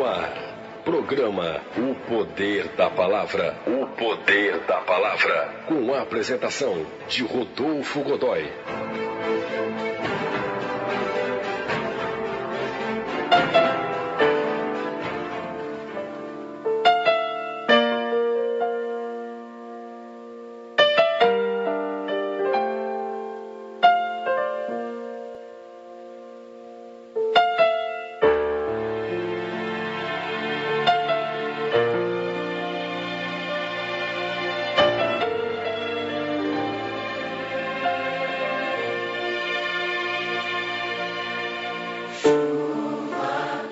no ar. Programa O Poder da Palavra. O Poder da Palavra. Com a apresentação de Rodolfo Godoy.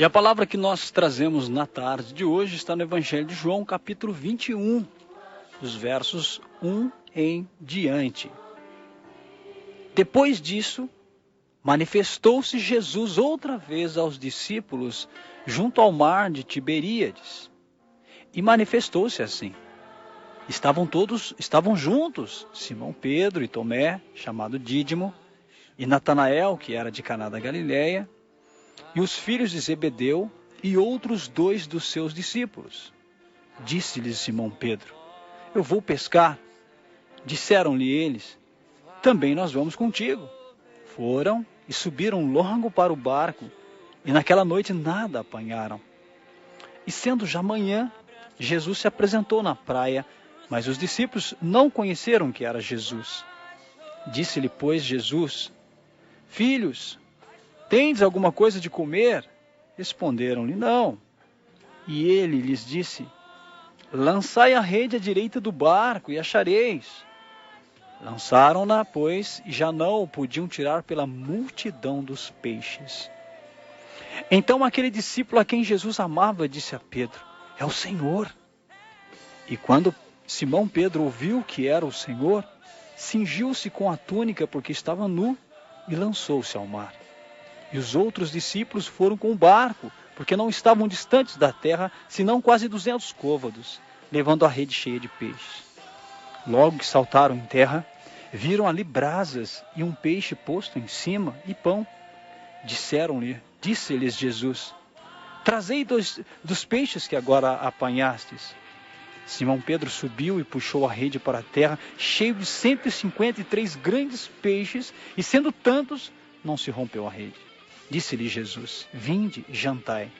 E a palavra que nós trazemos na tarde de hoje está no Evangelho de João, capítulo 21, dos versos 1 em diante. Depois disso, manifestou-se Jesus outra vez aos discípulos junto ao mar de Tiberíades. E manifestou-se assim. Estavam juntos, Simão Pedro e Tomé, chamado Dídimo, e Natanael, que era de Caná da Galileia, e os filhos de Zebedeu e outros 2 dos seus discípulos. Disse-lhes Simão Pedro: eu vou pescar. Disseram-lhe eles: também nós vamos contigo. Foram e subiram logo para o barco, e naquela noite nada apanharam. E sendo já manhã, Jesus se apresentou na praia, mas os discípulos não conheceram que era Jesus. Disse-lhe, pois, Jesus: filhos, tendes alguma coisa de comer? Responderam-lhe, não. E ele lhes disse: lançai a rede à direita do barco e achareis. Lançaram-na, pois, e já não o podiam tirar pela multidão dos peixes. Então aquele discípulo a quem Jesus amava disse a Pedro: é o Senhor. E quando Simão Pedro ouviu que era o Senhor, cingiu-se com a túnica porque estava nu e lançou-se ao mar. E os outros discípulos foram com o barco, porque não estavam distantes da terra, senão quase 200 côvados, levando a rede cheia de peixes. Logo que saltaram em terra, viram ali brasas e um peixe posto em cima e pão. Disse-lhes Jesus: trazei dos peixes que agora apanhastes. Simão Pedro subiu e puxou a rede para a terra, cheio de 153 grandes peixes, e sendo tantos, não se rompeu a rede. Disse-lhe Jesus: vinde, jantai.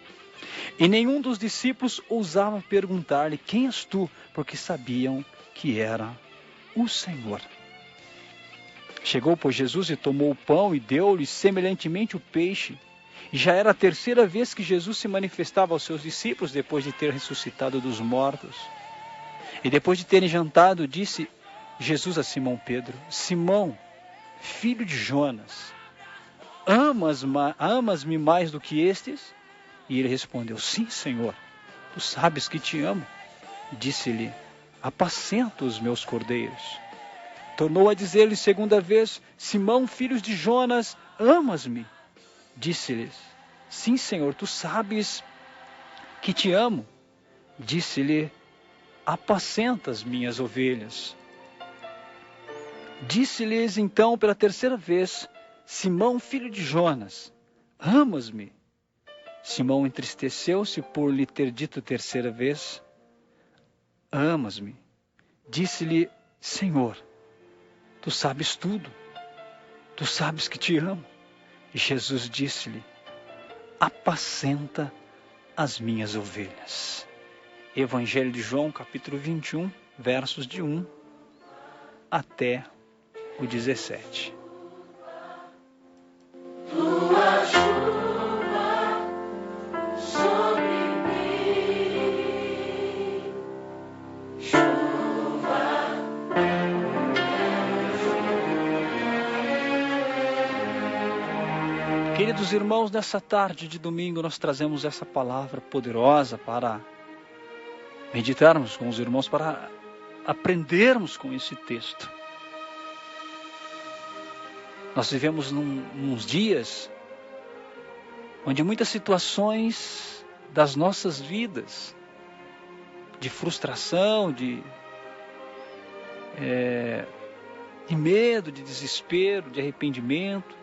E nenhum dos discípulos ousava perguntar-lhe: quem és tu? Porque sabiam que era o Senhor. Chegou, pois, Jesus e tomou o pão e deu-lhe semelhantemente o peixe. E já era a 3ª vez que Jesus se manifestava aos seus discípulos depois de ter ressuscitado dos mortos. E depois de terem jantado, disse Jesus a Simão Pedro: Simão, filho de Jonas, amas-me mais do que estes? E ele respondeu: sim, Senhor, tu sabes que te amo. Disse-lhe: apacenta os meus cordeiros. Tornou a dizer-lhe 2ª vez: Simão, filho de Jonas, amas-me? Disse-lhes: sim, Senhor, tu sabes que te amo. Disse-lhe: apacenta as minhas ovelhas. Disse-lhes então pela 3ª vez: Simão, filho de Jonas, amas-me? Simão entristeceu-se por lhe ter dito 3ª vez: amas-me? Disse-lhe: Senhor, tu sabes tudo, tu sabes que te amo. E Jesus disse-lhe: apacenta as minhas ovelhas. Evangelho de João, capítulo 21, versos de 1 até o 17. Tua chuva sobre mim, chuva. Queridos irmãos, nessa tarde de domingo nós trazemos essa palavra poderosa para meditarmos com os irmãos, para aprendermos com esse texto. Nós vivemos uns dias onde muitas situações das nossas vidas, de frustração, de medo, de desespero, de arrependimento,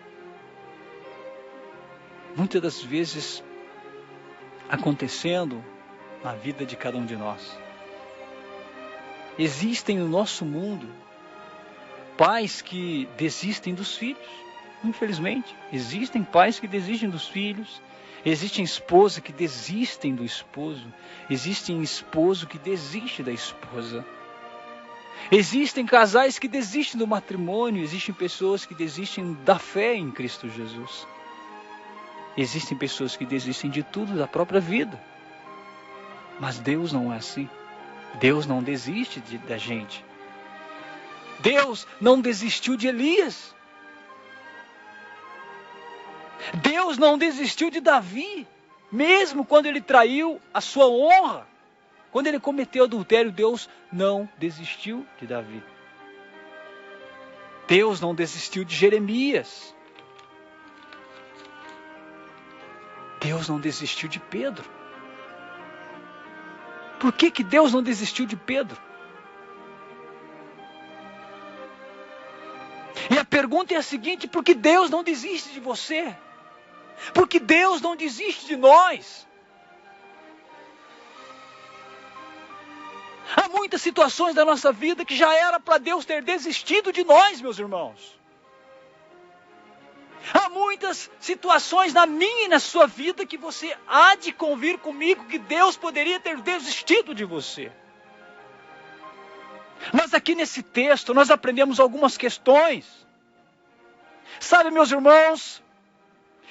muitas das vezes acontecendo na vida de cada um de nós. Existem no nosso mundo pais que desistem dos filhos, infelizmente. Existem pais que desistem dos filhos. Existem esposas que desistem do esposo. Existem esposo que desiste da esposa. Existem casais que desistem do matrimônio. Existem pessoas que desistem da fé em Cristo Jesus. Existem pessoas que desistem de tudo, da própria vida. Mas Deus não é assim. Deus não desiste da gente. Deus não desistiu de Elias. Deus não desistiu de Davi. Mesmo quando ele traiu a sua honra. Quando ele cometeu adultério, Deus não desistiu de Davi. Deus não desistiu de Jeremias. Deus não desistiu de Pedro. Por que Deus não desistiu de Pedro? E a pergunta é a seguinte: por que Deus não desiste de você? Por que Deus não desiste de nós? Há muitas situações da nossa vida que já era para Deus ter desistido de nós, meus irmãos. Há muitas situações na minha e na sua vida que você há de convir comigo que Deus poderia ter desistido de você. Mas aqui nesse texto nós aprendemos algumas questões. Sabe, meus irmãos,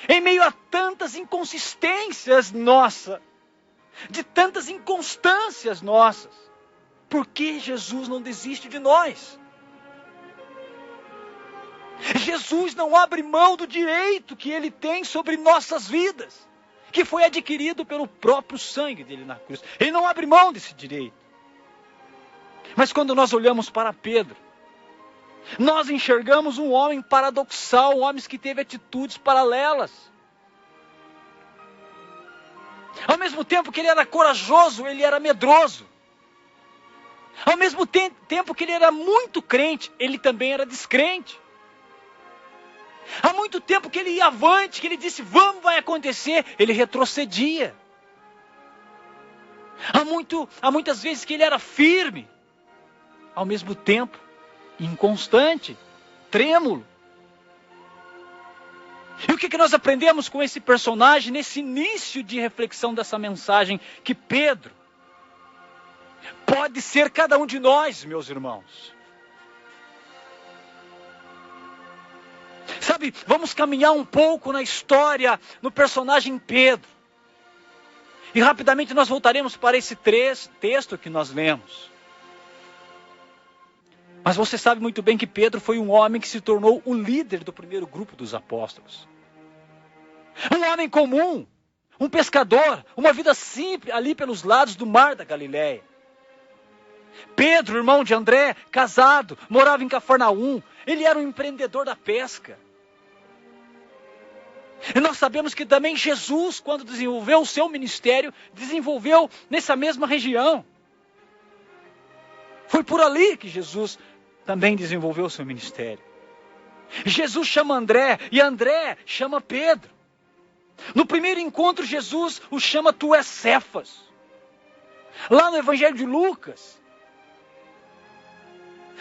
em meio a tantas inconsistências nossas, de tantas inconstâncias nossas, por que Jesus não desiste de nós? Jesus não abre mão do direito que Ele tem sobre nossas vidas, que foi adquirido pelo próprio sangue dele na cruz. Ele não abre mão desse direito. Mas quando nós olhamos para Pedro, nós enxergamos um homem paradoxal, um homem que teve atitudes paralelas. Ao mesmo tempo que ele era corajoso, ele era medroso. Ao mesmo tempo que ele era muito crente, ele também era descrente. Há muito tempo que ele ia avante, que ele disse, vamos, vai acontecer, ele retrocedia. Há muitas vezes que ele era firme, ao mesmo tempo inconstante, trêmulo. E o que nós aprendemos com esse personagem, nesse início de reflexão dessa mensagem? Que Pedro pode ser cada um de nós, meus irmãos. Sabe, vamos caminhar um pouco na história, no personagem Pedro. E rapidamente nós voltaremos para esse texto que nós lemos. Mas você sabe muito bem que Pedro foi um homem que se tornou o líder do primeiro grupo dos apóstolos. Um homem comum, um pescador, uma vida simples ali pelos lados do mar da Galileia. Pedro, irmão de André, casado, morava em Cafarnaum. Ele era um empreendedor da pesca. E nós sabemos que também Jesus, quando desenvolveu o seu ministério, desenvolveu nessa mesma região. Foi por ali que Jesus também desenvolveu o seu ministério. Jesus chama André e André chama Pedro. No primeiro encontro, Jesus o chama tu és Cefas. Lá no Evangelho de Lucas,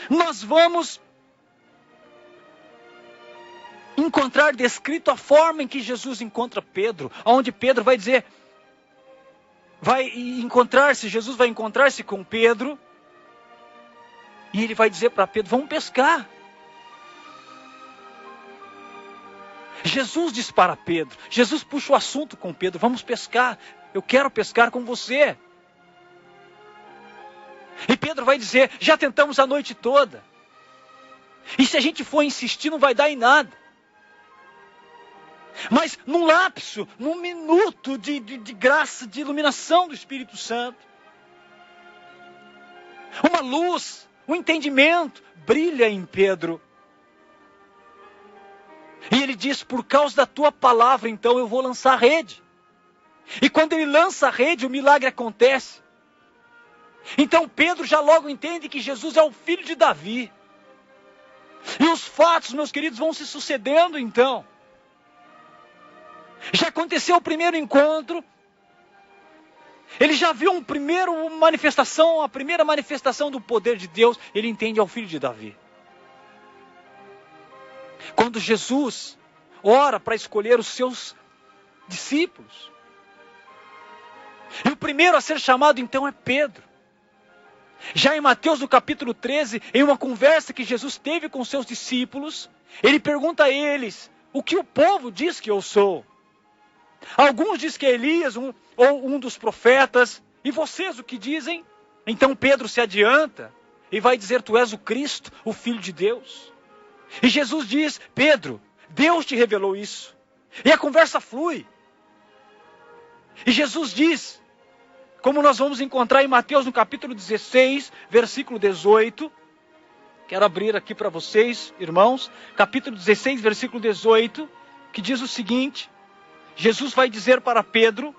nós vamos encontrar descrito a forma em que Jesus encontra Pedro, onde Pedro vai dizer, Jesus vai encontrar-se com Pedro, e ele vai dizer para Pedro, vamos pescar. Jesus diz para Pedro, Jesus puxa o assunto com Pedro, vamos pescar, eu quero pescar com você. E Pedro vai dizer, já tentamos a noite toda, e se a gente for insistir não vai dar em nada. Mas num lapso, num minuto de graça, de iluminação do Espírito Santo, uma luz, um entendimento brilha em Pedro. E ele diz, por causa da tua palavra, então eu vou lançar a rede. E quando ele lança a rede, o milagre acontece. Então Pedro já logo entende que Jesus é o filho de Davi. E os fatos, meus queridos, vão se sucedendo então. Já aconteceu o primeiro encontro. Ele já viu a primeira manifestação do poder de Deus. Ele entende ao filho de Davi. Quando Jesus ora para escolher os seus discípulos. E o primeiro a ser chamado então é Pedro. Já em Mateus no capítulo 13, em uma conversa que Jesus teve com seus discípulos, ele pergunta a eles, o que o povo diz que eu sou? Alguns dizem que é Elias, ou um dos profetas, e vocês o que dizem? Então Pedro se adianta e vai dizer, tu és o Cristo, o Filho de Deus. E Jesus diz, Pedro, Deus te revelou isso. E a conversa flui. E Jesus diz, como nós vamos encontrar em Mateus no capítulo 16, versículo 18. Quero abrir aqui para vocês, irmãos. Capítulo 16, versículo 18. Que diz o seguinte. Jesus vai dizer para Pedro.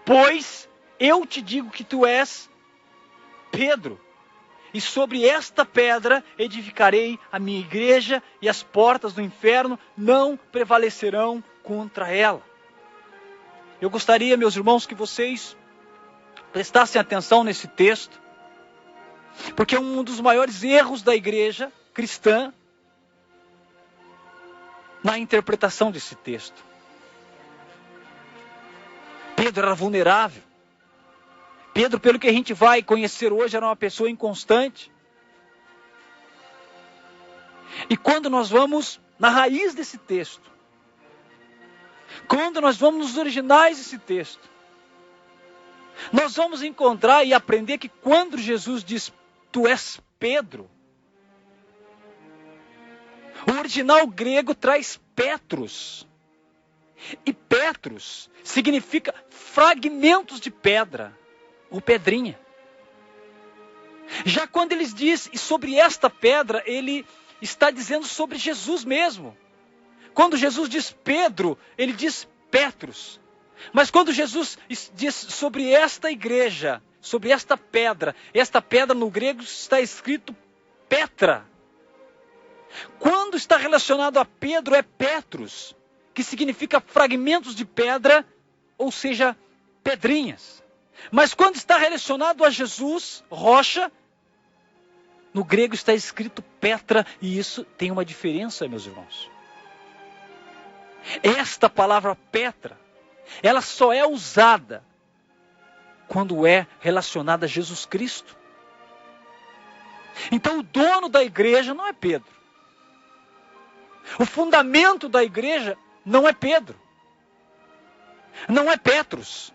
Pois eu te digo que tu és Pedro. E sobre esta pedra edificarei a minha igreja. E as portas do inferno não prevalecerão contra ela. Eu gostaria, meus irmãos, que vocês prestassem atenção nesse texto, porque um dos maiores erros da igreja cristã na interpretação desse texto. Pedro era vulnerável. Pedro, pelo que a gente vai conhecer hoje, era uma pessoa inconstante. E quando nós vamos na raiz desse texto, quando nós vamos nos originais desse texto, nós vamos encontrar e aprender que quando Jesus diz, tu és Pedro, o original grego traz Petros. E Petros significa fragmentos de pedra, ou pedrinha. Já quando ele diz, e sobre esta pedra, ele está dizendo sobre Jesus mesmo. Quando Jesus diz Pedro, ele diz Petros. Mas quando Jesus diz sobre esta igreja, sobre esta pedra no grego está escrito Petra. Quando está relacionado a Pedro é Petros, que significa fragmentos de pedra, ou seja, pedrinhas. Mas quando está relacionado a Jesus, rocha, no grego está escrito Petra, e isso tem uma diferença, meus irmãos. Esta palavra Petra, ela só é usada quando é relacionada a Jesus Cristo. Então o dono da igreja não é Pedro. O fundamento da igreja não é Pedro. Não é Petros.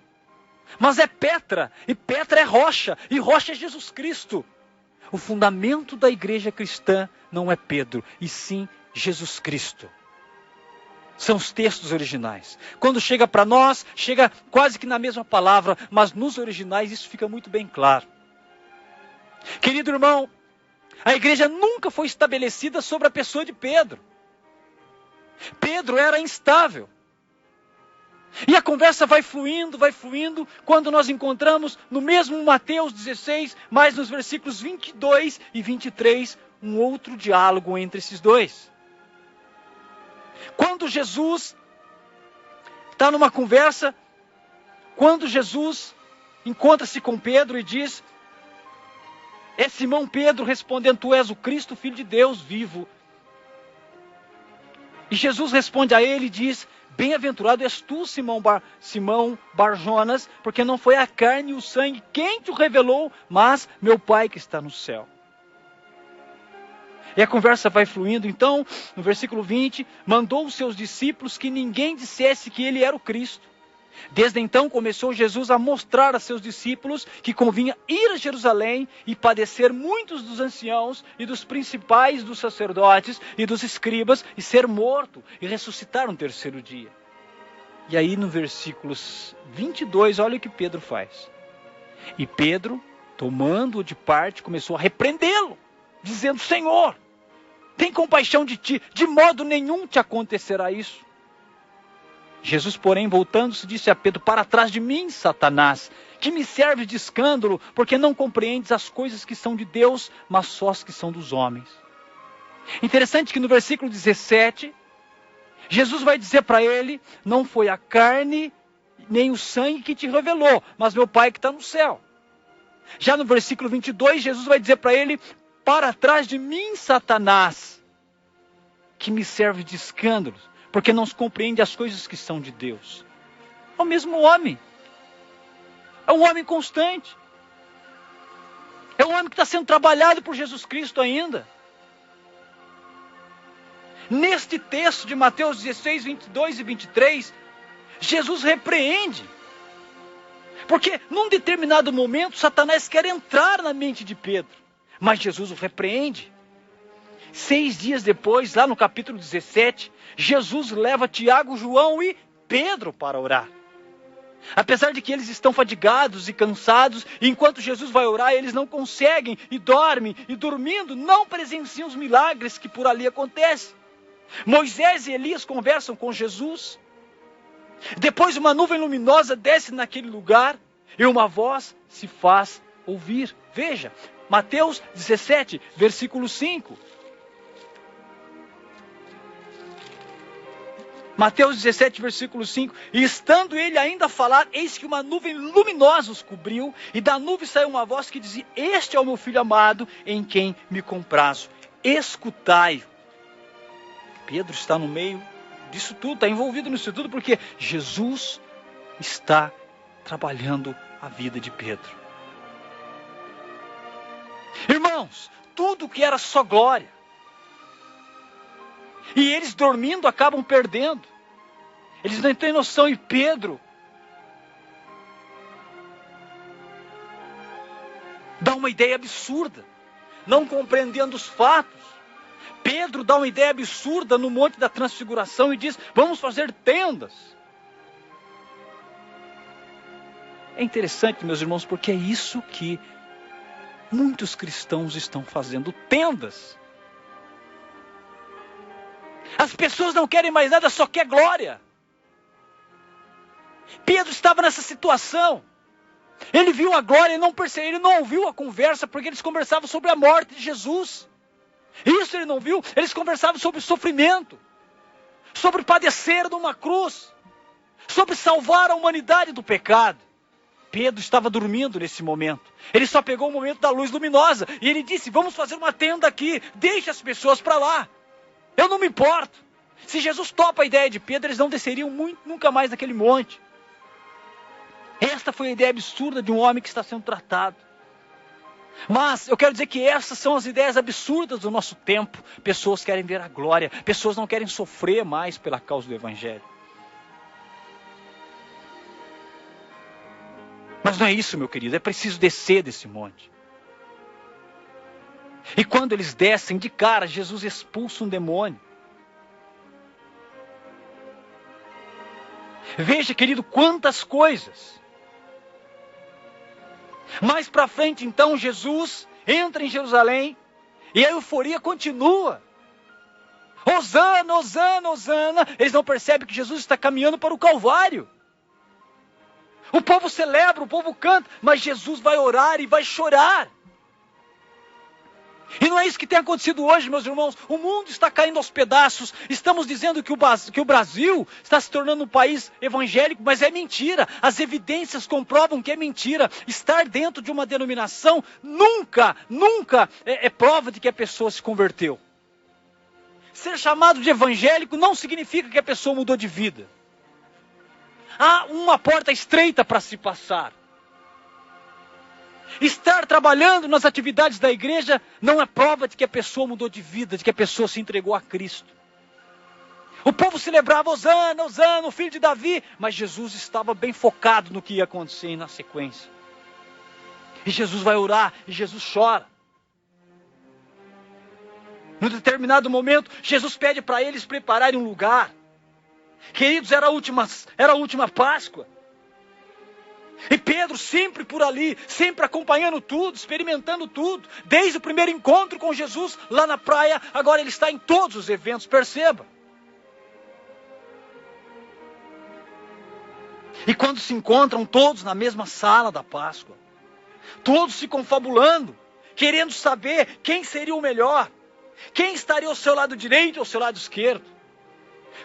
Mas é Petra. E Petra é rocha. E rocha é Jesus Cristo. O fundamento da igreja cristã não é Pedro, e sim Jesus Cristo. São os textos originais. Quando chega para nós, chega quase que na mesma palavra, mas nos originais isso fica muito bem claro. Querido irmão, a igreja nunca foi estabelecida sobre a pessoa de Pedro. Pedro era instável. E a conversa vai fluindo, quando nós encontramos no mesmo Mateus 16, mas nos versículos 22 e 23, um outro diálogo entre esses dois. Quando Jesus está numa conversa, quando Jesus encontra-se com Pedro e diz, é Simão Pedro respondendo, tu és o Cristo, Filho de Deus vivo. E Jesus responde a ele e diz, bem-aventurado és tu, Simão Barjonas, porque não foi a carne e o sangue quem te o revelou, mas meu Pai que está no céu. E a conversa vai fluindo, então, no versículo 20, mandou os seus discípulos que ninguém dissesse que ele era o Cristo. Desde então começou Jesus a mostrar a seus discípulos que convinha ir a Jerusalém e padecer muitos dos anciãos e dos principais dos sacerdotes e dos escribas e ser morto e ressuscitar no terceiro dia. E aí no versículos 22, olha o que Pedro faz. E Pedro, tomando-o de parte, começou a repreendê-lo, dizendo, Senhor, tem compaixão de ti, de modo nenhum te acontecerá isso. Jesus, porém, voltando-se, disse a Pedro, para trás de mim, Satanás, que me serve de escândalo, porque não compreendes as coisas que são de Deus, mas só as que são dos homens. Interessante que no versículo 17, Jesus vai dizer para ele, não foi a carne nem o sangue que te revelou, mas meu Pai que está no céu. Já no versículo 22, Jesus vai dizer para ele: para trás de mim, Satanás, que me serve de escândalo, porque não se compreende as coisas que são de Deus. É o mesmo homem. É um homem constante. É um homem que está sendo trabalhado por Jesus Cristo ainda. Neste texto de Mateus 16, 22 e 23, Jesus repreende. Porque num determinado momento, Satanás quer entrar na mente de Pedro. Mas Jesus o repreende. 6 dias depois, lá no capítulo 17, Jesus leva Tiago, João e Pedro para orar. Apesar de que eles estão fadigados e cansados, e enquanto Jesus vai orar, eles não conseguem, e dormem, e dormindo, não presenciam os milagres que por ali acontecem. Moisés e Elias conversam com Jesus. Depois uma nuvem luminosa desce naquele lugar, e uma voz se faz ouvir. Veja, Mateus 17, versículo 5. Mateus 17, versículo 5. E estando ele ainda a falar, eis que uma nuvem luminosa os cobriu, e da nuvem saiu uma voz que dizia: este é o meu filho amado, em quem me comprazo. Escutai-o. Pedro está no meio disso tudo, está envolvido nisso tudo, porque Jesus está trabalhando a vida de Pedro. Irmãos, tudo que era só glória, e eles dormindo acabam perdendo. Eles não têm noção. E Pedro dá uma ideia absurda, não compreendendo os fatos. Pedro dá uma ideia absurda no Monte da Transfiguração e diz: vamos fazer tendas. É interessante, meus irmãos, porque é isso que muitos cristãos estão fazendo: tendas. As pessoas não querem mais nada, só quer glória. Pedro estava nessa situação. Ele viu a glória e não percebeu, ele não ouviu a conversa, porque eles conversavam sobre a morte de Jesus. Isso ele não viu. Eles conversavam sobre o sofrimento, sobre padecer numa cruz, sobre salvar a humanidade do pecado. Pedro estava dormindo nesse momento. Ele só pegou o momento da luz luminosa e ele disse: vamos fazer uma tenda aqui, deixe as pessoas para lá. Eu não me importo. Se Jesus topa a ideia de Pedro, eles não desceriam nunca mais naquele monte. Esta foi a ideia absurda de um homem que está sendo tratado. Mas eu quero dizer que essas são as ideias absurdas do nosso tempo. Pessoas querem ver a glória. Pessoas não querem sofrer mais pela causa do Evangelho. Mas não é isso, meu querido. É preciso descer desse monte. E quando eles descem, de cara, Jesus expulsa um demônio. Veja, querido, quantas coisas. Mais para frente, então, Jesus entra em Jerusalém e a euforia continua. Hosana, Hosana, Hosana. Eles não percebem que Jesus está caminhando para o Calvário. O povo celebra, o povo canta, mas Jesus vai orar e vai chorar. E não é isso que tem acontecido hoje, meus irmãos. O mundo está caindo aos pedaços. Estamos dizendo que o Brasil está se tornando um país evangélico, mas é mentira. As evidências comprovam que é mentira. Estar dentro de uma denominação nunca é prova de que a pessoa se converteu. Ser chamado de evangélico não significa que a pessoa mudou de vida. Há uma porta estreita para se passar. Estar trabalhando nas atividades da igreja não é prova de que a pessoa mudou de vida, de que a pessoa se entregou a Cristo. O povo celebrava Hosana, Hosana, o filho de Davi, mas Jesus estava bem focado no que ia acontecer na sequência. E Jesus vai orar, e Jesus chora. Num determinado momento, Jesus pede para eles prepararem um lugar. Queridos, era a última Páscoa. E Pedro sempre por ali, sempre acompanhando tudo, experimentando tudo. Desde o primeiro encontro com Jesus lá na praia, agora ele está em todos os eventos, perceba. E quando se encontram todos na mesma sala da Páscoa, todos se confabulando, querendo saber quem seria o melhor, quem estaria ao seu lado direito ou ao seu lado esquerdo.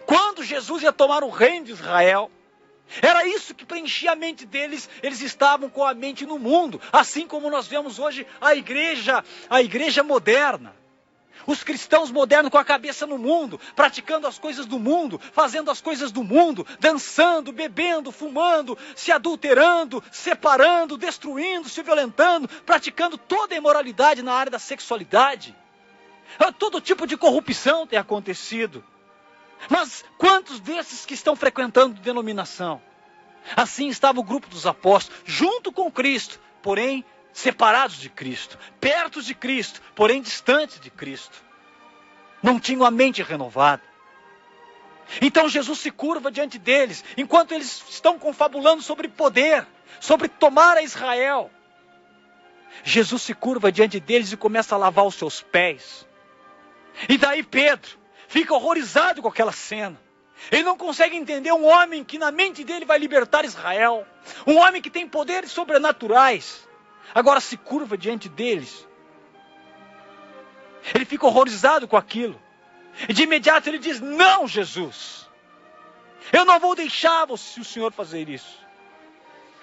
Quando Jesus ia tomar o reino de Israel, Era isso que preenchia a mente deles. Eles estavam com a mente no mundo, assim como nós vemos hoje a igreja moderna. Os cristãos modernos com a cabeça no mundo, praticando as coisas do mundo, fazendo as coisas do mundo, dançando, bebendo, fumando, se adulterando, separando, destruindo, se violentando, praticando toda a imoralidade na área da sexualidade. Todo tipo de corrupção tem acontecido. Mas quantos desses que estão frequentando denominação? Assim estava o grupo dos apóstolos, junto com Cristo, porém separados de Cristo, perto de Cristo, porém distantes de Cristo. Não tinham a mente renovada. Então Jesus se curva diante deles, enquanto eles estão confabulando sobre poder, sobre tomar a Israel. Jesus se curva diante deles e começa a lavar os seus pés. E daí Pedro fica horrorizado com aquela cena. Ele não consegue entender um homem que na mente dele vai libertar Israel. Um homem que tem poderes sobrenaturais. Agora se curva diante deles. Ele fica horrorizado com aquilo. E de imediato ele diz: não, Jesus. Eu não vou deixar o Senhor fazer isso.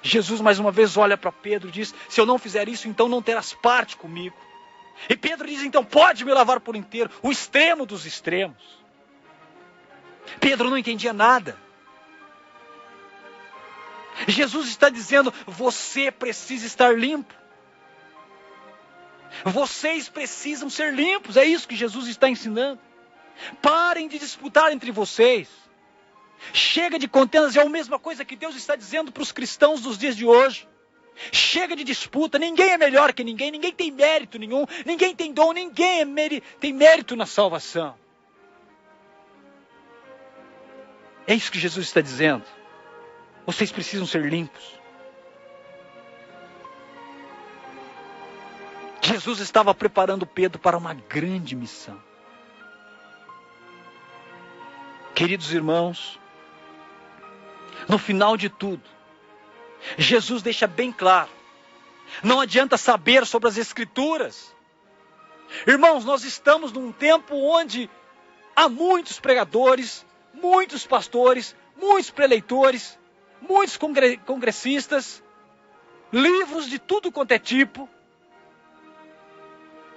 Jesus mais uma vez olha para Pedro e diz: se eu não fizer isso, então não terás parte comigo. E Pedro diz: então pode me lavar por inteiro. O extremo dos extremos. Pedro não entendia nada. Jesus está dizendo: você precisa estar limpo. Vocês precisam ser limpos. É isso que Jesus está ensinando. Parem de disputar entre vocês. Chega de contendas. É a mesma coisa que Deus está dizendo para os cristãos dos dias de hoje. Chega de disputa, ninguém é melhor que ninguém, ninguém tem mérito nenhum, ninguém tem dom, ninguém tem mérito na salvação. É isso que Jesus está dizendo. Vocês precisam ser limpos. Jesus estava preparando Pedro para uma grande missão. Queridos irmãos, no final de tudo, Jesus deixa bem claro: não adianta saber sobre as Escrituras. Irmãos, nós estamos num tempo onde há muitos pregadores, muitos pastores, muitos preleitores, muitos congressistas, livros de tudo quanto é tipo,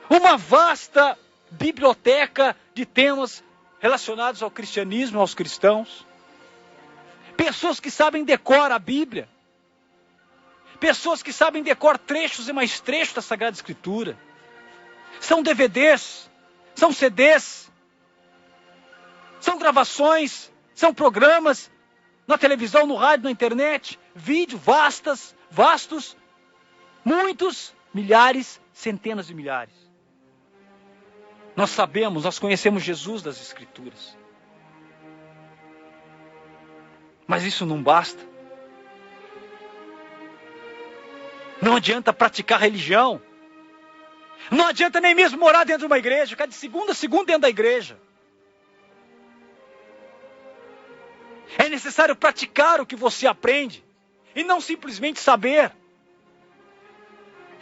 uma vasta biblioteca de temas relacionados ao cristianismo, aos cristãos, pessoas que sabem decor a Bíblia, pessoas que sabem decor trechos e mais trechos da Sagrada Escritura. São DVDs, são CDs, são gravações, são programas na televisão, no rádio, na internet, vídeo, vastos, muitos, milhares, centenas de milhares. Nós sabemos, nós conhecemos Jesus das Escrituras. Mas isso não basta. Não adianta praticar religião. Não adianta nem mesmo morar dentro de uma igreja, ficar de segunda a segunda dentro da igreja. É necessário praticar o que você aprende e não simplesmente saber.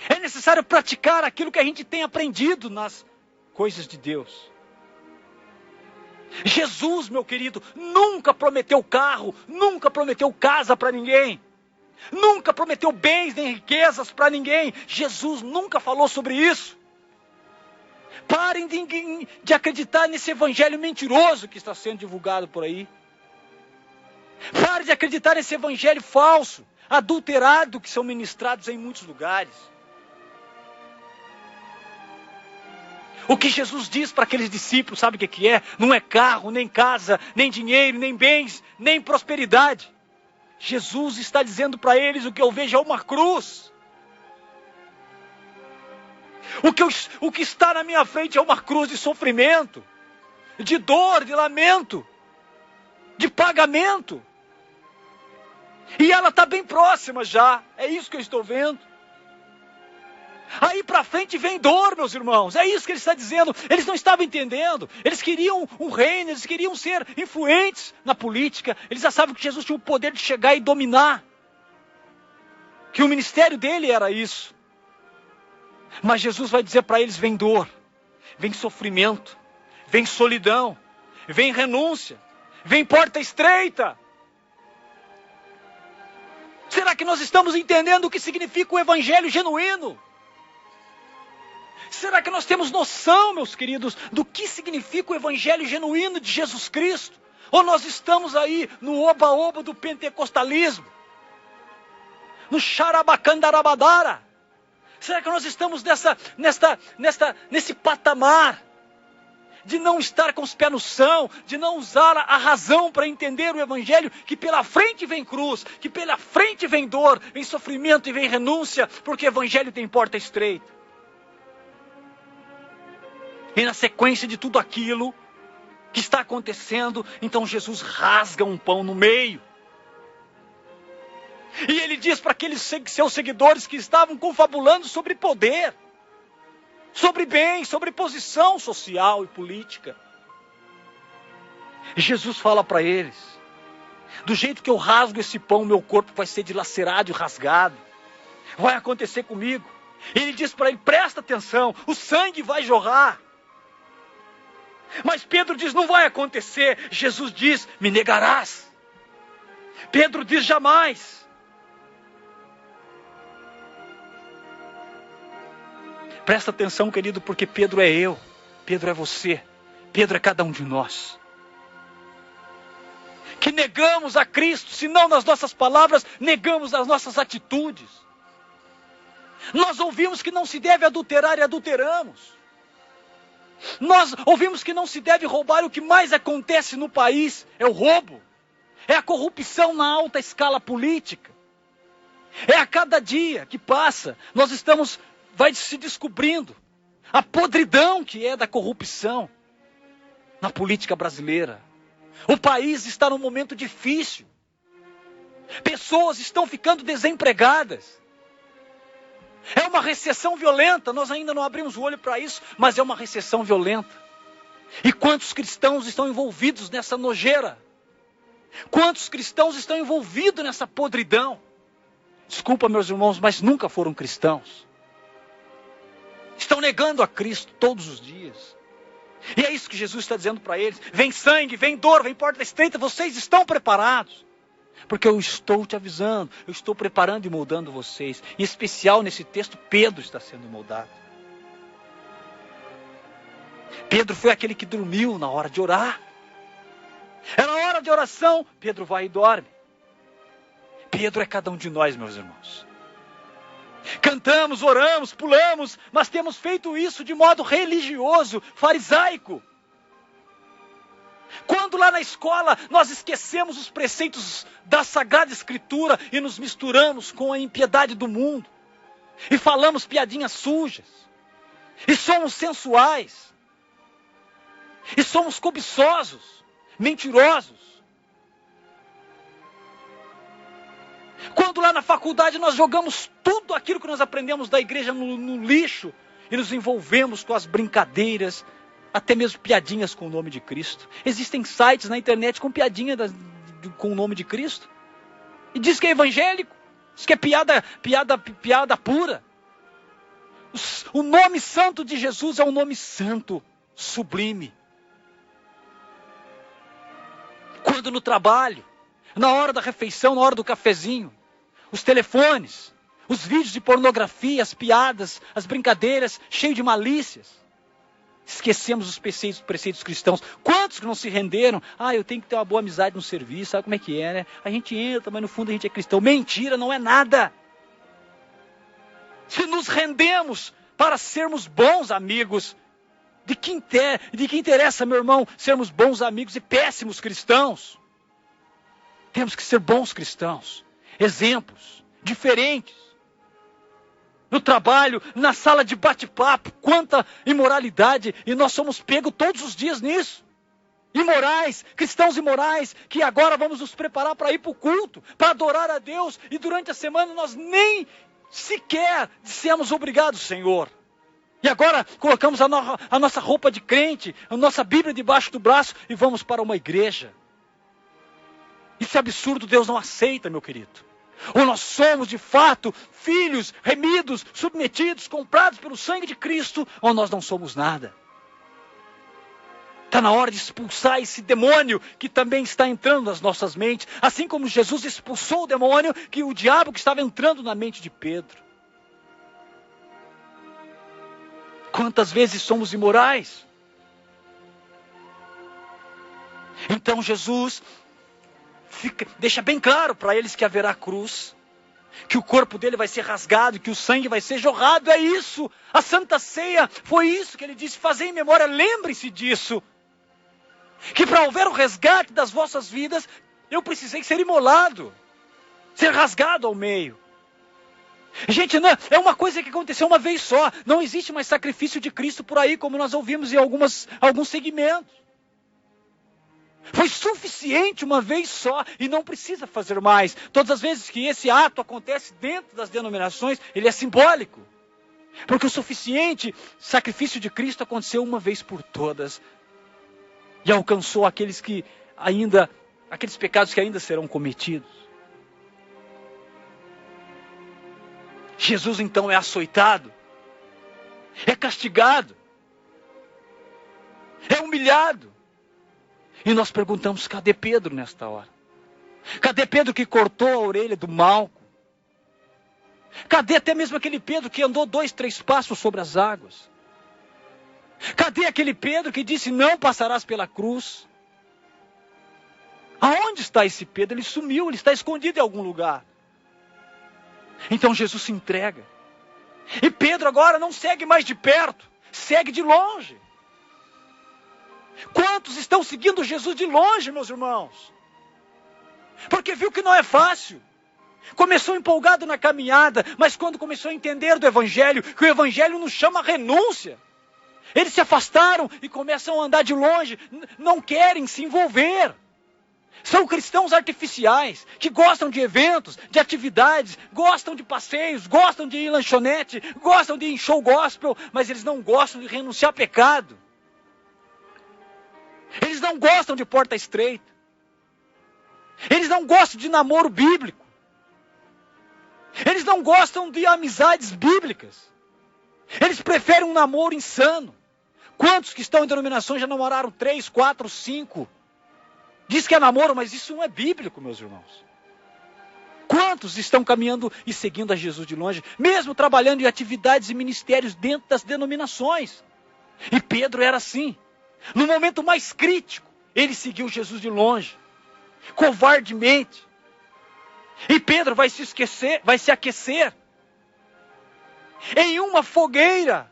É necessário praticar aquilo que a gente tem aprendido nas coisas de Deus. Jesus, meu querido, nunca prometeu carro, nunca prometeu casa para ninguém. Nunca prometeu bens nem riquezas para ninguém. Jesus nunca falou sobre isso. Parem de acreditar nesse evangelho mentiroso que está sendo divulgado por aí. Parem de acreditar nesse evangelho falso, adulterado, que são ministrados em muitos lugares. O que Jesus diz para aqueles discípulos, sabe o que é? Não é carro, nem casa, nem dinheiro, nem bens, nem prosperidade. Jesus está dizendo para eles: o que eu vejo é uma cruz. O que está na minha frente é uma cruz de sofrimento, de dor, de lamento, de pagamento. E ela está bem próxima já, é isso que eu estou vendo. Aí para frente vem dor, meus irmãos, é isso que ele está dizendo. Eles não estavam entendendo, eles queriam um reino, eles queriam ser influentes na política. Eles já sabem que Jesus tinha o poder de chegar e dominar, que o ministério dele era isso. Mas Jesus vai dizer para eles: vem dor, vem sofrimento, vem solidão, vem renúncia, vem porta estreita. Será que nós estamos entendendo o que significa o evangelho genuíno? Será que nós temos noção, meus queridos, do que significa o evangelho genuíno de Jesus Cristo? Ou nós estamos aí no oba-oba do pentecostalismo? No xarabacandarabadara? Será que nós estamos nesse patamar de não estar com os pés no chão, de não usar a razão para entender o evangelho, que pela frente vem cruz, que pela frente vem dor, vem sofrimento e vem renúncia, porque o evangelho tem porta estreita. E na sequência de tudo aquilo que está acontecendo, então Jesus rasga um pão no meio. E ele diz para aqueles seus seguidores que estavam confabulando sobre poder, sobre bem, sobre posição social e política. Jesus fala para eles: do jeito que eu rasgo esse pão, meu corpo vai ser dilacerado e rasgado. Vai acontecer comigo. Ele diz para ele: presta atenção, o sangue vai jorrar. Mas Pedro diz: não vai acontecer. Jesus diz: me negarás. Pedro diz: jamais. Presta atenção, querido, porque Pedro é eu, Pedro é você, Pedro é cada um de nós. Que negamos a Cristo, se não nas nossas palavras, negamos as nossas atitudes. Nós ouvimos que não se deve adulterar e adulteramos. Nós ouvimos que não se deve roubar, e o que mais acontece no país é o roubo. É a corrupção na alta escala política. É a cada dia que passa, vai se descobrindo a podridão que é da corrupção na política brasileira. O país está num momento difícil. Pessoas estão ficando desempregadas. É uma recessão violenta, nós ainda não abrimos o olho para isso, mas é uma recessão violenta. E quantos cristãos estão envolvidos nessa nojeira? Quantos cristãos estão envolvidos nessa podridão? Desculpa, meus irmãos, mas nunca foram cristãos. Estão negando a Cristo todos os dias. E é isso que Jesus está dizendo para eles: vem sangue, vem dor, vem porta estreita, vocês estão preparados? Porque eu estou te avisando, eu estou preparando e moldando vocês. Em especial nesse texto, Pedro está sendo moldado. Pedro foi aquele que dormiu na hora de orar. Era hora de oração, Pedro vai e dorme. Pedro é cada um de nós, meus irmãos. Cantamos, oramos, pulamos, mas temos feito isso de modo religioso, farisaico. Quando lá na escola nós esquecemos os preceitos da Sagrada Escritura e nos misturamos com a impiedade do mundo, e falamos piadinhas sujas, e somos sensuais, e somos cobiçosos, mentirosos. Quando lá na faculdade nós jogamos tudo aquilo que nós aprendemos da igreja no lixo e nos envolvemos com as brincadeiras, até mesmo piadinhas com o nome de Cristo. Existem sites na internet com piadinha com o nome de Cristo. E diz que é evangélico, diz que é piada pura. O nome santo de Jesus é um nome santo, sublime. Quando no trabalho, na hora da refeição, na hora do cafezinho, os telefones, os vídeos de pornografia, as piadas, as brincadeiras, cheio de malícias. Esquecemos os preceitos cristãos. Quantos que não se renderam? Eu tenho que ter uma boa amizade no serviço, sabe como é que é, né? A gente entra, mas no fundo a gente é cristão. Mentira, não é nada. Se nos rendemos para sermos bons amigos, de que interessa, meu irmão, sermos bons amigos e péssimos cristãos? Temos que ser bons cristãos, exemplos, diferentes. No trabalho, na sala de bate-papo, quanta imoralidade, e nós somos pegos todos os dias nisso. Imorais, cristãos imorais, que agora vamos nos preparar para ir para o culto, para adorar a Deus, e durante a semana nós nem sequer dissemos obrigado, Senhor. E agora colocamos a nossa roupa de crente, a nossa Bíblia debaixo do braço e vamos para uma igreja. Isso é absurdo, Deus não aceita, meu querido. Ou nós somos de fato filhos remidos, submetidos, comprados pelo sangue de Cristo, ou nós não somos nada. Está na hora de expulsar esse demônio que também está entrando nas nossas mentes, assim como Jesus expulsou o demônio, o diabo que estava entrando na mente de Pedro. Quantas vezes somos imorais? Então Jesus deixa bem claro para eles que haverá cruz, que o corpo dele vai ser rasgado, que o sangue vai ser jorrado. É isso, a Santa Ceia, foi isso que ele disse: fazei em memória, lembrem-se disso. Que para haver o resgate das vossas vidas, eu precisei ser imolado, ser rasgado ao meio. Gente, não, é uma coisa que aconteceu uma vez só. Não existe mais sacrifício de Cristo por aí, como nós ouvimos em alguns segmentos. Foi suficiente uma vez só e não precisa fazer mais. Todas as vezes que esse ato acontece dentro das denominações, ele é simbólico. Porque o suficiente sacrifício de Cristo aconteceu uma vez por todas. E alcançou aqueles pecados que ainda serão cometidos. Jesus então é açoitado, é castigado, é humilhado. E nós perguntamos: cadê Pedro nesta hora? Cadê Pedro que cortou a orelha do Malco? Cadê até mesmo aquele Pedro que andou 2, 3 passos sobre as águas? Cadê aquele Pedro que disse: não passarás pela cruz? Aonde está esse Pedro? Ele sumiu, ele está escondido em algum lugar. Então Jesus se entrega. E Pedro agora não segue mais de perto, segue de longe. Quantos estão seguindo Jesus de longe, meus irmãos? Porque viu que não é fácil. Começou empolgado na caminhada, mas quando começou a entender do Evangelho, que o Evangelho nos chama a renúncia, eles se afastaram e começam a andar de longe, não querem se envolver. São cristãos artificiais, que gostam de eventos, de atividades, gostam de passeios, gostam de ir em lanchonete, gostam de ir em show gospel, mas eles não gostam de renunciar a pecado. Eles não gostam de porta estreita. Eles não gostam de namoro bíblico. Eles não gostam de amizades bíblicas. Eles preferem um namoro insano. Quantos que estão em denominações já namoraram 3, 4, 5? Diz que é namoro, mas isso não é bíblico, meus irmãos. Quantos estão caminhando e seguindo a Jesus de longe, mesmo trabalhando em atividades e ministérios dentro das denominações? E Pedro era assim. No momento mais crítico, ele seguiu Jesus de longe, covardemente. E Pedro vai se aquecer em uma fogueira,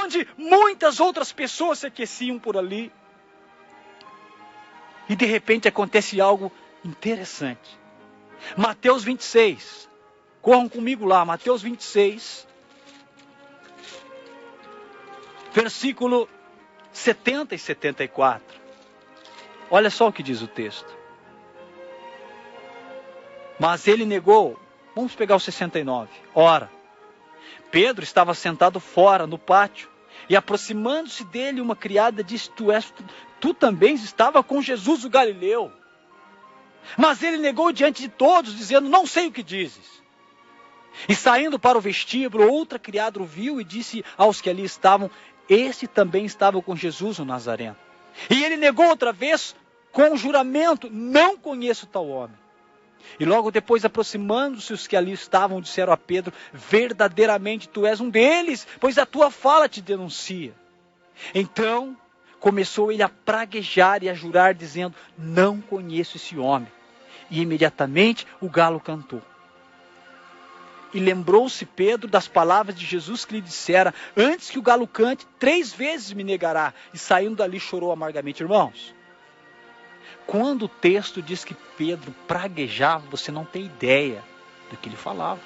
onde muitas outras pessoas se aqueciam por ali. E de repente acontece algo interessante. Mateus 26. Corram comigo lá, Mateus 26. Versículo 70 e 74. Olha só o que diz o texto. Mas ele negou. Vamos pegar o 69. Ora, Pedro estava sentado fora no pátio, e aproximando-se dele uma criada disse: tu também estava com Jesus o Galileu. Mas ele negou diante de todos, dizendo: não sei o que dizes. E saindo para o vestíbulo, outra criada o viu e disse aos que ali estavam: esse também estava com Jesus o Nazareno. E ele negou outra vez com juramento: não conheço tal homem. E logo depois, aproximando-se os que ali estavam, disseram a Pedro: verdadeiramente tu és um deles, pois a tua fala te denuncia. Então começou ele a praguejar e a jurar, dizendo: não conheço esse homem. E imediatamente o galo cantou. E lembrou-se Pedro das palavras de Jesus que lhe dissera: antes que o galo cante, 3 vezes me negará. E saindo dali chorou amargamente. Irmãos, quando o texto diz que Pedro praguejava, você não tem ideia do que ele falava.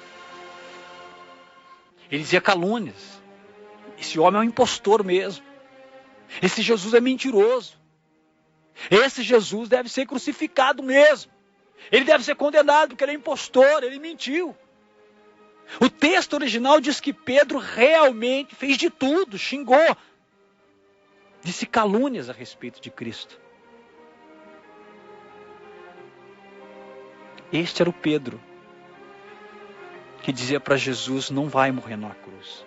Ele dizia calúnias. Esse homem é um impostor mesmo. Esse Jesus é mentiroso. Esse Jesus deve ser crucificado mesmo. Ele deve ser condenado porque ele é impostor, ele mentiu. O texto original diz que Pedro realmente fez de tudo, xingou. Disse calúnias a respeito de Cristo. Este era o Pedro que dizia para Jesus: não vai morrer na cruz.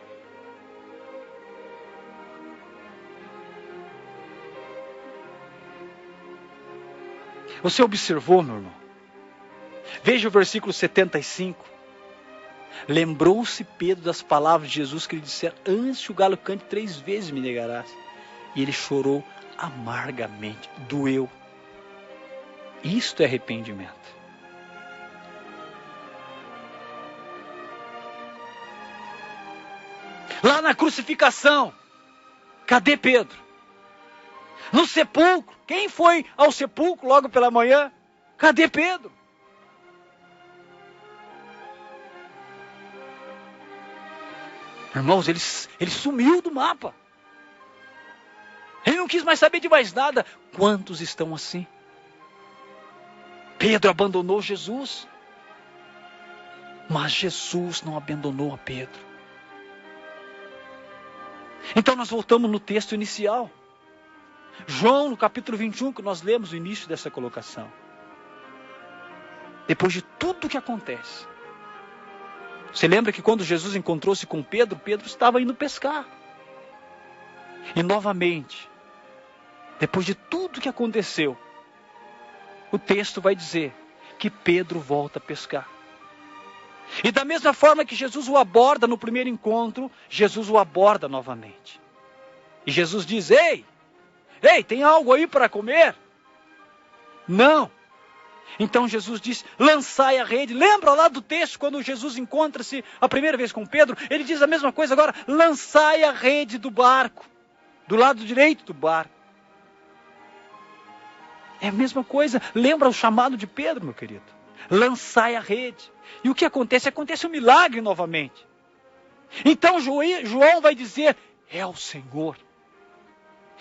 Você observou, meu irmão? Veja o versículo 75. Lembrou-se Pedro das palavras de Jesus que lhe dissera: antes que o galo cante 3 vezes me negarás. E ele chorou amargamente, doeu. Isto é arrependimento. Lá na crucificação, cadê Pedro? No sepulcro, quem foi ao sepulcro logo pela manhã? Cadê Pedro? Irmãos, ele sumiu do mapa. Ele não quis mais saber de mais nada. Quantos estão assim? Pedro abandonou Jesus. Mas Jesus não abandonou a Pedro. Então nós voltamos no texto inicial. João, no capítulo 21, que nós lemos o início dessa colocação. Depois de tudo o que acontece. Você lembra que quando Jesus encontrou-se com Pedro, Pedro estava indo pescar. E novamente, depois de tudo que aconteceu, o texto vai dizer que Pedro volta a pescar. E da mesma forma que Jesus o aborda no primeiro encontro, Jesus o aborda novamente. E Jesus diz: ei, tem algo aí para comer? Não. Então Jesus diz: lançai a rede. Lembra lá do texto, quando Jesus encontra-se a primeira vez com Pedro? Ele diz a mesma coisa agora: lançai a rede do barco, do lado direito do barco. É a mesma coisa. Lembra o chamado de Pedro, meu querido? Lançai a rede. E o que acontece? Acontece um milagre novamente. Então João vai dizer: é o Senhor.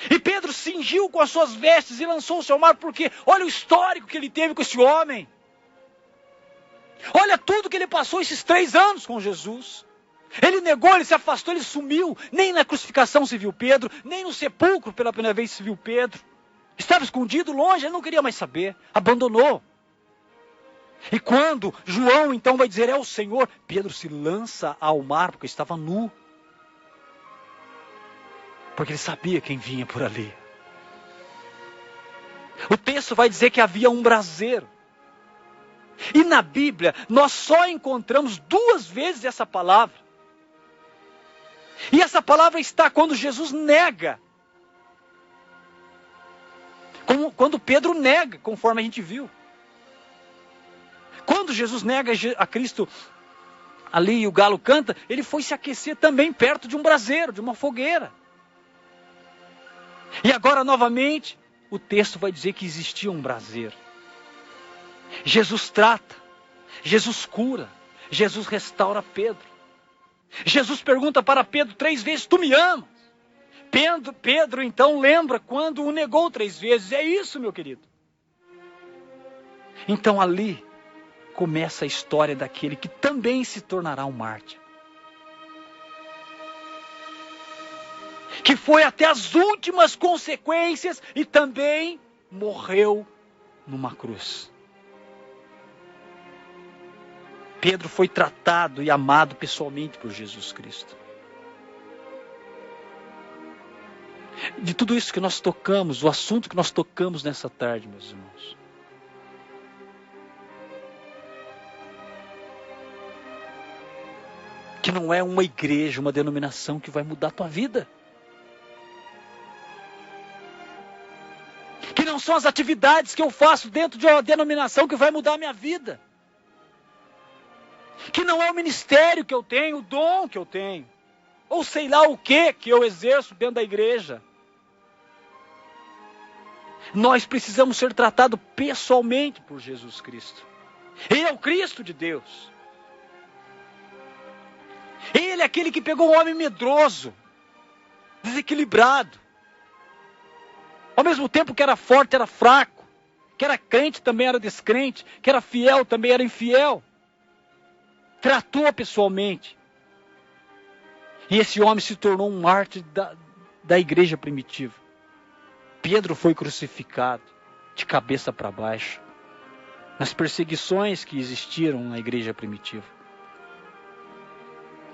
E Pedro cingiu com as suas vestes e lançou-se ao mar, porque olha o histórico que ele teve com esse homem. Olha tudo que ele passou esses 3 anos com Jesus. Ele negou, ele se afastou, ele sumiu. Nem na crucificação se viu Pedro, nem no sepulcro pela primeira vez se viu Pedro. Estava escondido longe, ele não queria mais saber, abandonou. E quando João então vai dizer: é o Senhor, Pedro se lança ao mar, porque estava nu. Porque ele sabia quem vinha por ali. O texto vai dizer que havia um braseiro. E na Bíblia, nós só encontramos 2 vezes essa palavra. E essa palavra está quando Jesus nega. Quando Pedro nega, conforme a gente viu. Quando Jesus nega a Cristo ali e o galo canta, ele foi se aquecer também perto de um braseiro, de uma fogueira. E agora novamente, o texto vai dizer que existia um braseiro. Jesus trata, Jesus cura, Jesus restaura Pedro. Jesus pergunta para Pedro 3 vezes: tu me amas? Pedro então lembra quando o negou 3 vezes. É isso, meu querido. Então ali começa a história daquele que também se tornará um mártir. Que foi até as últimas consequências e também morreu numa cruz. Pedro foi tratado e amado pessoalmente por Jesus Cristo. De tudo isso que nós tocamos, o assunto que nós tocamos nessa tarde, meus irmãos. Que não é uma igreja, uma denominação que vai mudar a tua vida. Que não são as atividades que eu faço dentro de uma denominação que vai mudar a minha vida. Que não é o ministério que eu tenho, o dom que eu tenho. Ou sei lá o que eu exerço dentro da igreja. Nós precisamos ser tratados pessoalmente por Jesus Cristo. Ele é o Cristo de Deus. Ele é aquele que pegou um homem medroso, desequilibrado. Ao mesmo tempo que era forte, era fraco. Que era crente, também era descrente. Que era fiel, também era infiel. Tratou pessoalmente. E esse homem se tornou um mártir da igreja primitiva. Pedro foi crucificado de cabeça para baixo. Nas perseguições que existiram na igreja primitiva.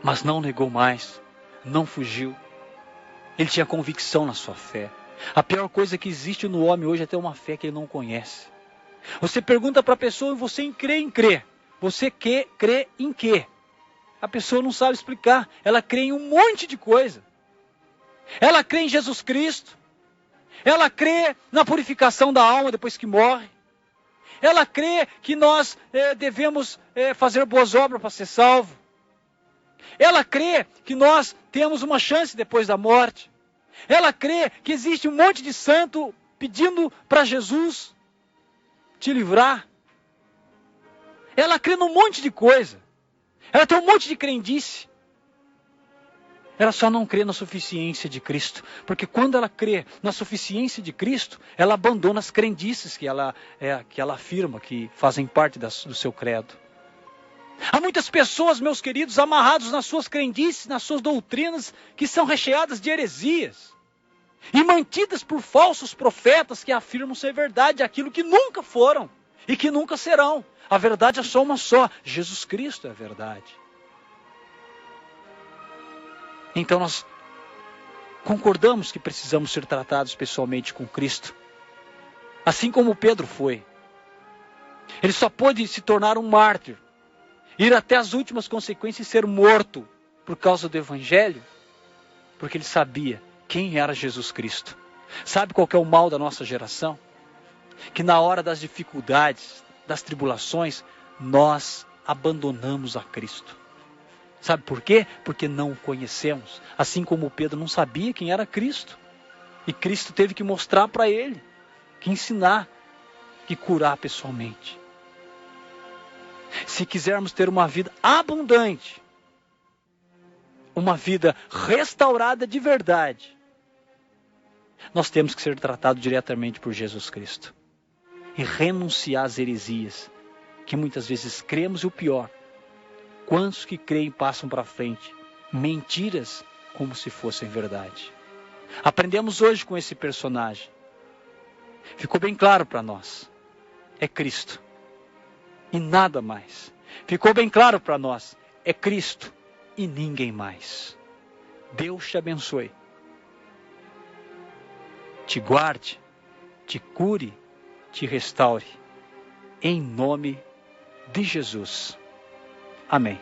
Mas não negou mais. Não fugiu. Ele tinha convicção na sua fé. A pior coisa que existe no homem hoje é ter uma fé que ele não conhece. Você pergunta para a pessoa e você crê em crer. Você crê em quê? A pessoa não sabe explicar. Ela crê em um monte de coisa. Ela crê em Jesus Cristo. Ela crê na purificação da alma depois que morre. Ela crê que nós devemos fazer boas obras para ser salvo. Ela crê que nós temos uma chance depois da morte. Ela crê que existe um monte de santo pedindo para Jesus te livrar. Ela crê num monte de coisa. Ela tem um monte de crendice. Ela só não crê na suficiência de Cristo. Porque quando ela crê na suficiência de Cristo, ela abandona as crendices que ela afirma, que fazem parte do seu credo. Há muitas pessoas, meus queridos, amarrados nas suas crendices, nas suas doutrinas, que são recheadas de heresias. E mantidas por falsos profetas que afirmam ser verdade aquilo que nunca foram e que nunca serão. A verdade é só uma só. Jesus Cristo é a verdade. Então nós concordamos que precisamos ser tratados pessoalmente com Cristo. Assim como Pedro foi. Ele só pôde se tornar um mártir, ir até as últimas consequências e ser morto por causa do Evangelho, porque ele sabia quem era Jesus Cristo. Sabe qual que é o mal da nossa geração? Que na hora das dificuldades, das tribulações, nós abandonamos a Cristo. Sabe por quê? Porque não o conhecemos. Assim como Pedro não sabia quem era Cristo. E Cristo teve que mostrar para ele, que ensinar, que curar pessoalmente. Se quisermos ter uma vida abundante, uma vida restaurada de verdade, nós temos que ser tratados diretamente por Jesus Cristo. E renunciar às heresias, que muitas vezes cremos, e o pior, quantos que creem passam para frente, mentiras como se fossem verdade. Aprendemos hoje com esse personagem. Ficou bem claro para nós. É Cristo. E nada mais. Ficou bem claro para nós. É Cristo e ninguém mais. Deus te abençoe. Te guarde, te cure, te restaure. Em nome de Jesus. Amém.